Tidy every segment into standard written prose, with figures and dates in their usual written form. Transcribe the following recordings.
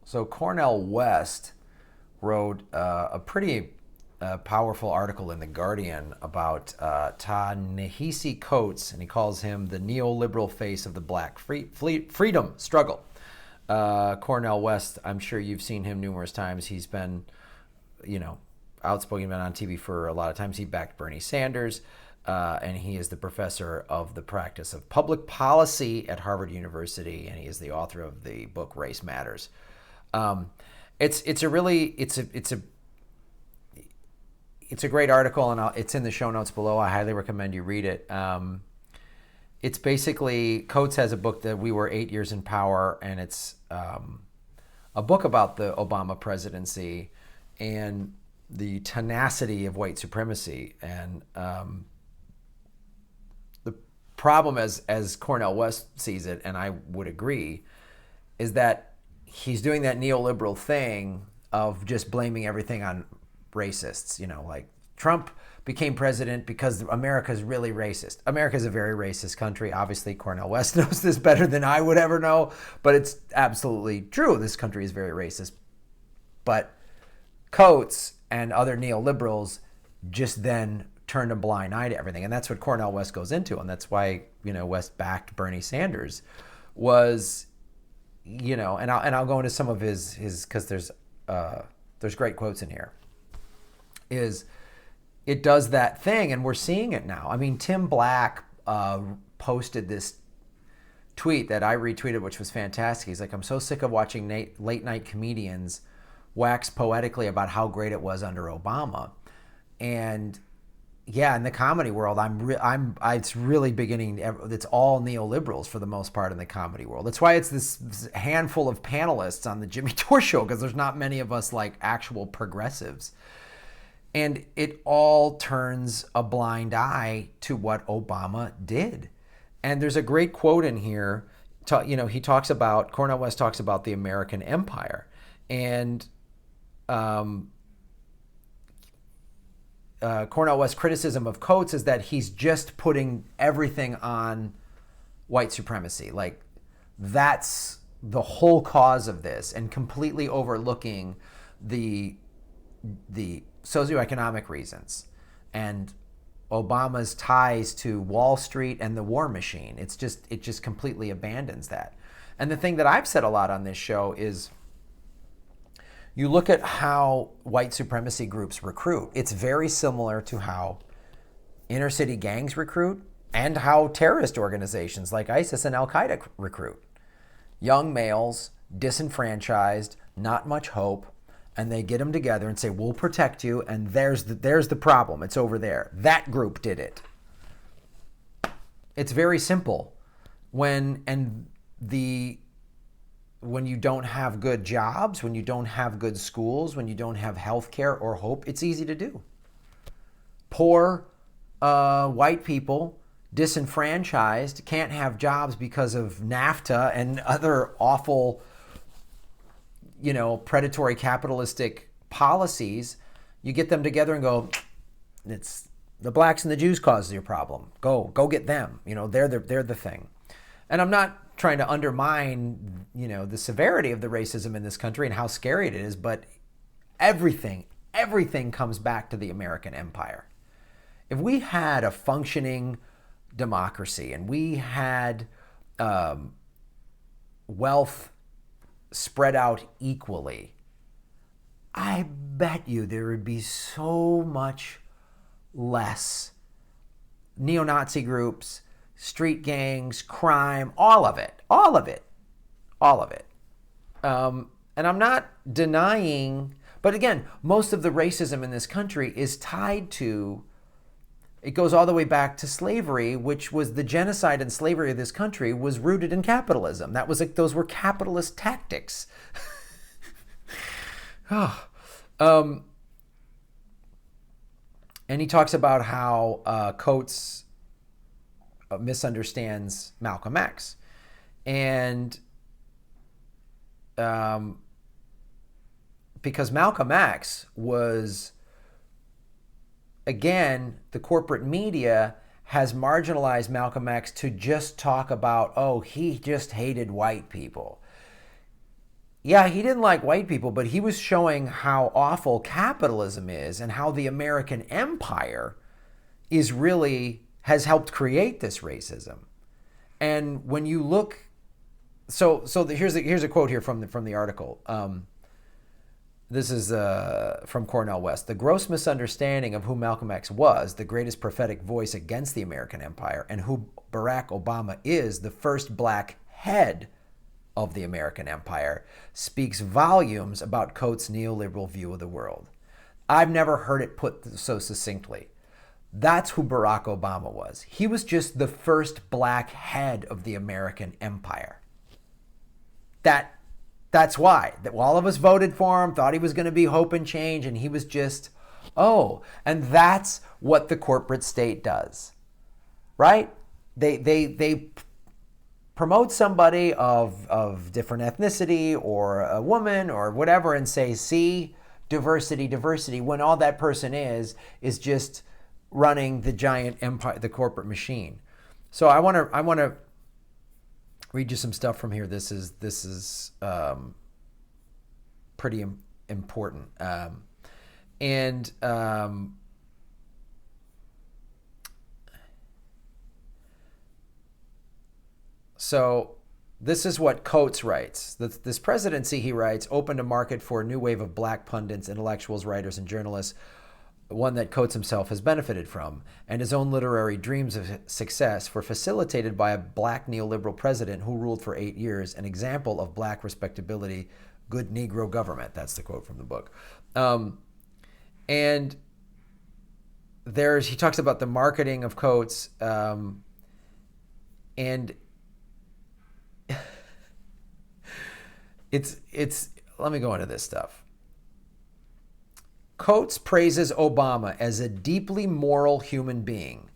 So Cornel West wrote a pretty powerful article in The Guardian about Ta-Nehisi Coates, and he calls him the neoliberal face of the black freedom struggle. Cornel West, I'm sure you've seen him numerous times. He's been, outspoken, been on TV for a lot of times. He backed Bernie Sanders, and he is the professor of the practice of public policy at Harvard University, and he is the author of the book Race Matters. It's a great article, and it's in the show notes below. I highly recommend you read it. It's basically, Coates has a book that We Were 8 Years in Power, and it's a book about the Obama presidency and the tenacity of white supremacy. And the problem, as Cornel West sees it, and I would agree, is that he's doing that neoliberal thing of just blaming everything on racists. Like Trump became president because America's really racist. America's a very racist country. Obviously, Cornel West knows this better than I would ever know, but it's absolutely true. This country is very racist. But Coates and other neoliberals just then turned a blind eye to everything. And that's what Cornel West goes into. And that's why, West backed Bernie Sanders was, and I'll go into some of his because there's great quotes in here, is it does that thing, and we're seeing it now. I mean, Tim Black posted this tweet that I retweeted, which was fantastic. He's like, I'm so sick of watching late night comedians wax poetically about how great it was under Obama. And yeah, in the comedy world, it's really beginning. It's all neoliberals for the most part in the comedy world. That's why it's this handful of panelists on the Jimmy Dore show, because there's not many of us like actual progressives. And it all turns a blind eye to what Obama did. And there's a great quote in here. Cornel West talks about the American empire. And Cornel West's criticism of Coates is that he's just putting everything on white supremacy. Like, that's the whole cause of this, and completely overlooking the socioeconomic reasons and Obama's ties to Wall Street and the war machine. It just completely abandons that. And the thing that I've said a lot on this show is, you look at how white supremacy groups recruit. It's very similar to how inner city gangs recruit and how terrorist organizations like ISIS and Al-Qaeda recruit. Young males, disenfranchised, not much hope, and they get them together and say, we'll protect you, and there's the problem. It's over there. That group did it. It's very simple. When you don't have good jobs, when you don't have good schools, when you don't have health care or hope, it's easy to do. Poor white people, disenfranchised, can't have jobs because of NAFTA and other awful, predatory capitalistic policies. You get them together and go, it's the blacks and the Jews cause your problem. Go get them. They're the thing. And I'm not trying to undermine, the severity of the racism in this country and how scary it is, but everything comes back to the American empire. If we had a functioning democracy and we had wealth spread out equally, I bet you there would be so much less neo-Nazi groups, street gangs, crime, all of it. And I'm not denying, but again, most of the racism in this country is tied to, it goes all the way back to slavery, which was the genocide and slavery of this country was rooted in capitalism. Those were capitalist tactics. And he talks about how Coates misunderstands Malcolm X. And because Malcolm X was, again, the corporate media has marginalized Malcolm X to just talk about, he just hated white people. yeah, he didn't like white people, but he was showing how awful capitalism is and how the American empire is really has helped create this racism. And when you look, here's a quote here from the article. This is from Cornel West. The gross misunderstanding of who Malcolm X was, the greatest prophetic voice against the American empire, and who Barack Obama is, the first black head of the American empire, speaks volumes about Coates' neoliberal view of the world. I've never heard it put so succinctly. That's who Barack Obama was. He was just the first black head of the American empire. That's why. That all of us voted for him, thought he was going to be hope and change, and he was just, and that's what the corporate state does, right? They promote somebody of different ethnicity or a woman or whatever and say, see, diversity, when all that person is just running the giant empire, the corporate machine. So I want to read you some stuff from here. This is pretty important. So this is what Coates writes. This presidency, he writes, opened a market for a new wave of black pundits, intellectuals, writers, and journalists, one that Coates himself has benefited from, and his own literary dreams of success were facilitated by a black neoliberal president who ruled for 8 years, an example of black respectability, good Negro government. That's the quote from the book. And he talks about the marketing of Coates, and it's let me go into this stuff. Coates praises Obama as a deeply moral human being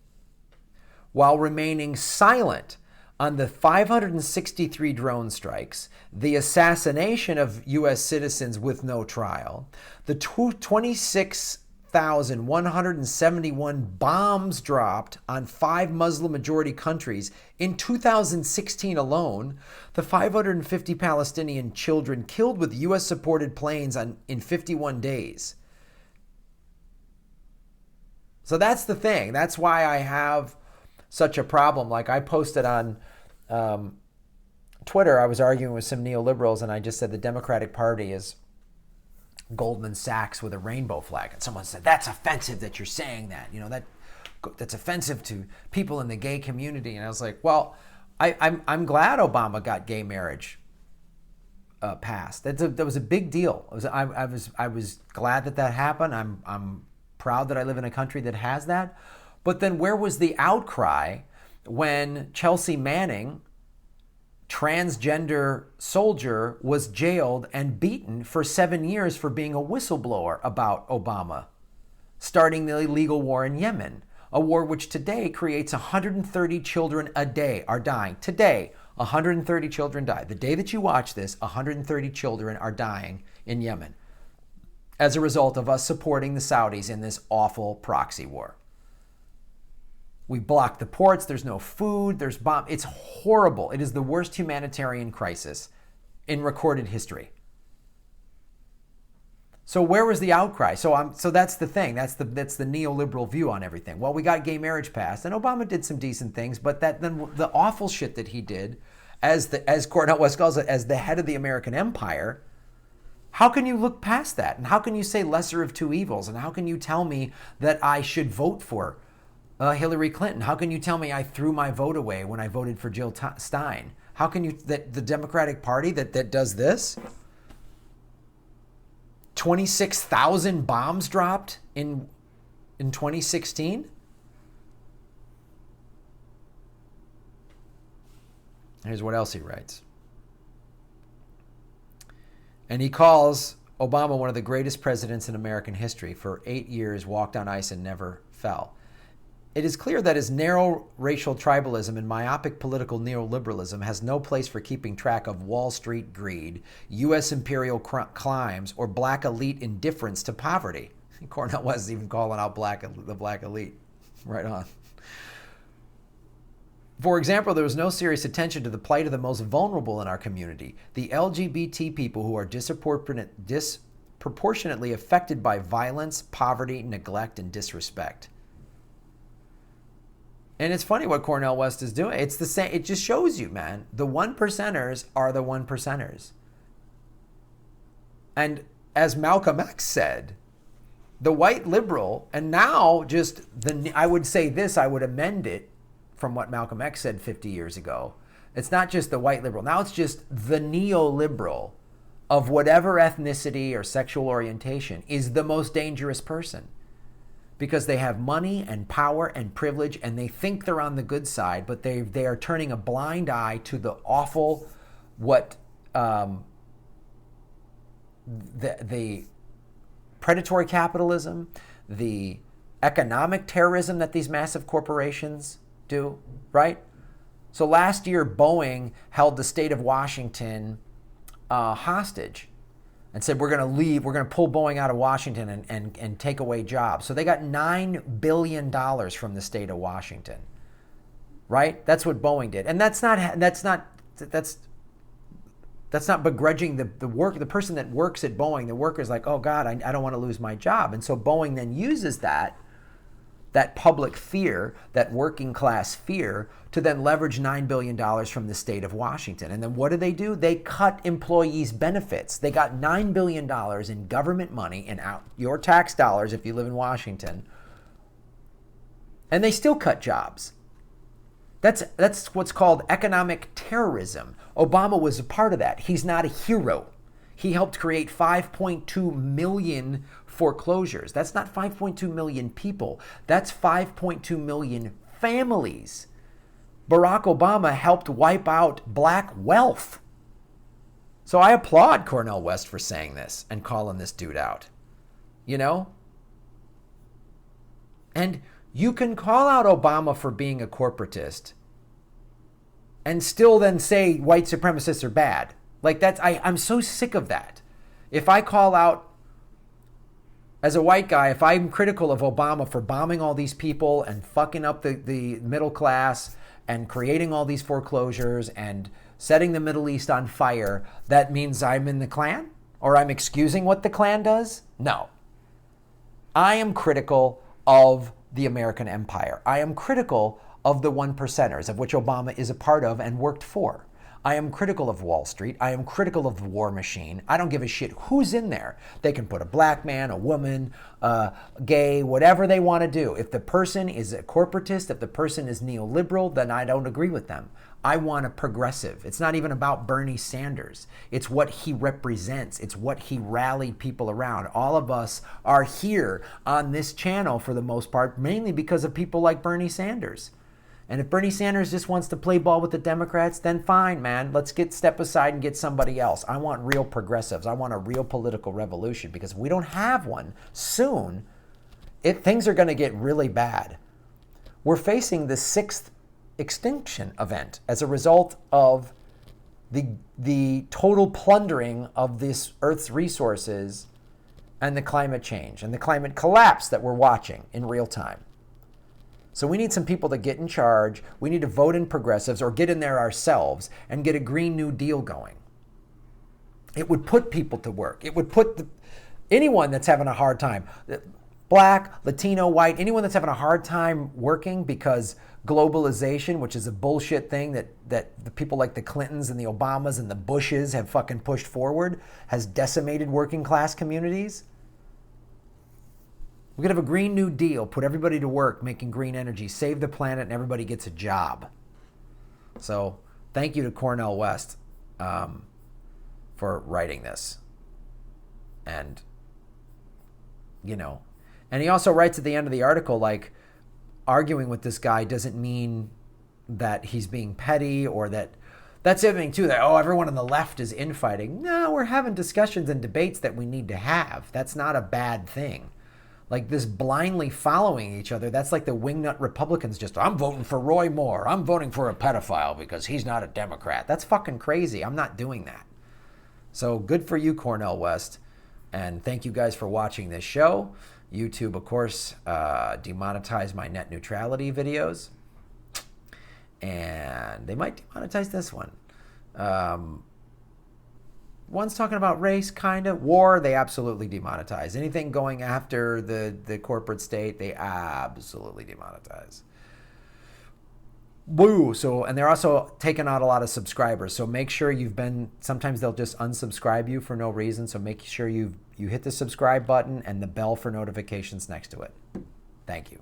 while remaining silent on the 563 drone strikes, the assassination of U.S. citizens with no trial, the 26,171 bombs dropped on 5 Muslim-majority countries in 2016 alone, the 550 Palestinian children killed with U.S.-supported planes in 51 days. So that's the thing. That's why I have such a problem. Like I posted on Twitter, I was arguing with some neoliberals, and I just said the Democratic Party is Goldman Sachs with a rainbow flag. And someone said, that's offensive that you're saying that. You know, that's offensive to people in the gay community. And I was like, well, I'm glad Obama got gay marriage passed. That was a big deal. I was glad that happened. I'm proud that I live in a country that has that. But then where was the outcry when Chelsea Manning, transgender soldier, was jailed and beaten for 7 years for being a whistleblower about Obama, starting the illegal war in Yemen, a war which today creates 130 children a day are dying. Today, 130 children die. The day that you watch this, 130 children are dying in Yemen as a result of us supporting the Saudis in this awful proxy war. We blocked the ports. There's no food. There's bomb. It's horrible. It is the worst humanitarian crisis in recorded history. So where was the outcry? So that's the thing. That's the neoliberal view on everything. Well, we got gay marriage passed, and Obama did some decent things, but then the awful shit that he did, as Cornel West calls it, as the head of the American empire. How can you look past that? And how can you say lesser of two evils? And how can you tell me that I should vote for Hillary Clinton? How can you tell me I threw my vote away when I voted for Jill Stein? How can you, that the Democratic Party that does this? 26,000 bombs dropped in 2016? Here's what else he writes. And he calls Obama one of the greatest presidents in American history. For 8 years, walked on ice and never fell. It is clear that his narrow racial tribalism and myopic political neoliberalism has no place for keeping track of Wall Street greed, U.S. imperial crimes, or black elite indifference to poverty. Cornel West is even calling out the black elite. Right on. For example, there was no serious attention to the plight of the most vulnerable in our community, the LGBT people who are disproportionately affected by violence, poverty, neglect, and disrespect. And it's funny what Cornel West is doing. It's the same. It just shows you, man. The one percenters are the one percenters. And as Malcolm X said, the white liberal, and now just I would say this, I would amend it from what Malcolm X said 50 years ago. It's not just the white liberal. Now it's just the neoliberal of whatever ethnicity or sexual orientation is the most dangerous person. Because they have money and power and privilege, and they think they're on the good side, but they are turning a blind eye to the awful, the predatory capitalism, the economic terrorism that these massive corporations do, right? So last year, Boeing held the state of Washington hostage and said, we're going to leave, we're going to pull Boeing out of Washington and take away jobs. So they got $9 billion from the state of Washington, right? That's what Boeing did. And that's not begrudging the person that works at Boeing. The worker's like, oh God, I don't want to lose my job. And so Boeing then uses that public fear, that working class fear, to then leverage $9 billion from the state of Washington. And then what do? They cut employees' benefits. They got $9 billion in government money and out your tax dollars if you live in Washington. And they still cut jobs. That's what's called economic terrorism. Obama was a part of that. He's not a hero. He helped create 5.2 million foreclosures. That's not 5.2 million people. That's 5.2 million families. Barack Obama helped wipe out black wealth. So I applaud Cornel West for saying this and calling this dude out. You know? And you can call out Obama for being a corporatist and still then say white supremacists are bad. Like I'm so sick of that. If I call out, as a white guy, if I'm critical of Obama for bombing all these people and fucking up the middle class and creating all these foreclosures and setting the Middle East on fire, that means I'm in the Klan? Or I'm excusing what the Klan does? No. I am critical of the American empire. I am critical of the one percenters, of which Obama is a part of and worked for. I am critical of Wall Street. I am critical of the war machine. I don't give a shit who's in there. They can put a black man, a woman, gay, whatever they want to do. If the person is a corporatist, if the person is neoliberal, then I don't agree with them. I want a progressive. It's not even about Bernie Sanders. It's what he represents. It's what he rallied people around. All of us are here on this channel for the most part, mainly because of people like Bernie Sanders. And if Bernie Sanders just wants to play ball with the Democrats, then fine, man. Let's step aside and get somebody else. I want real progressives. I want a real political revolution, because if we don't have one soon, things are going to get really bad. We're facing the 6th extinction event as a result of the total plundering of this Earth's resources and the climate change and the climate collapse that we're watching in real time. So we need some people to get in charge. We need to vote in progressives or get in there ourselves and get a Green New Deal going. It would put people to work. It would put anyone that's having a hard time, black, Latino, white, anyone that's having a hard time working because globalization, which is a bullshit thing that the people like the Clintons and the Obamas and the Bushes have fucking pushed forward, has decimated working class communities. We could have a Green New Deal, put everybody to work making green energy, save the planet, and everybody gets a job. So thank you to Cornel West for writing this. And, and he also writes at the end of the article, like, arguing with this guy doesn't mean that he's being petty or that's the other thing too, that, everyone on the left is infighting. No, we're having discussions and debates that we need to have. That's not a bad thing. Like this blindly following each other, that's like the wingnut Republicans I'm voting for Roy Moore. I'm voting for a pedophile because he's not a Democrat. That's fucking crazy. I'm not doing that. So good for you, Cornel West. And thank you guys for watching this show. YouTube, of course, demonetized my net neutrality videos. And they might demonetize this one. One's talking about race, kind of. War, they absolutely demonetize. Anything going after the corporate state, they absolutely demonetize. Woo! So, and they're also taking out a lot of subscribers. So make sure sometimes they'll just unsubscribe you for no reason. So make sure you hit the subscribe button and the bell for notifications next to it. Thank you.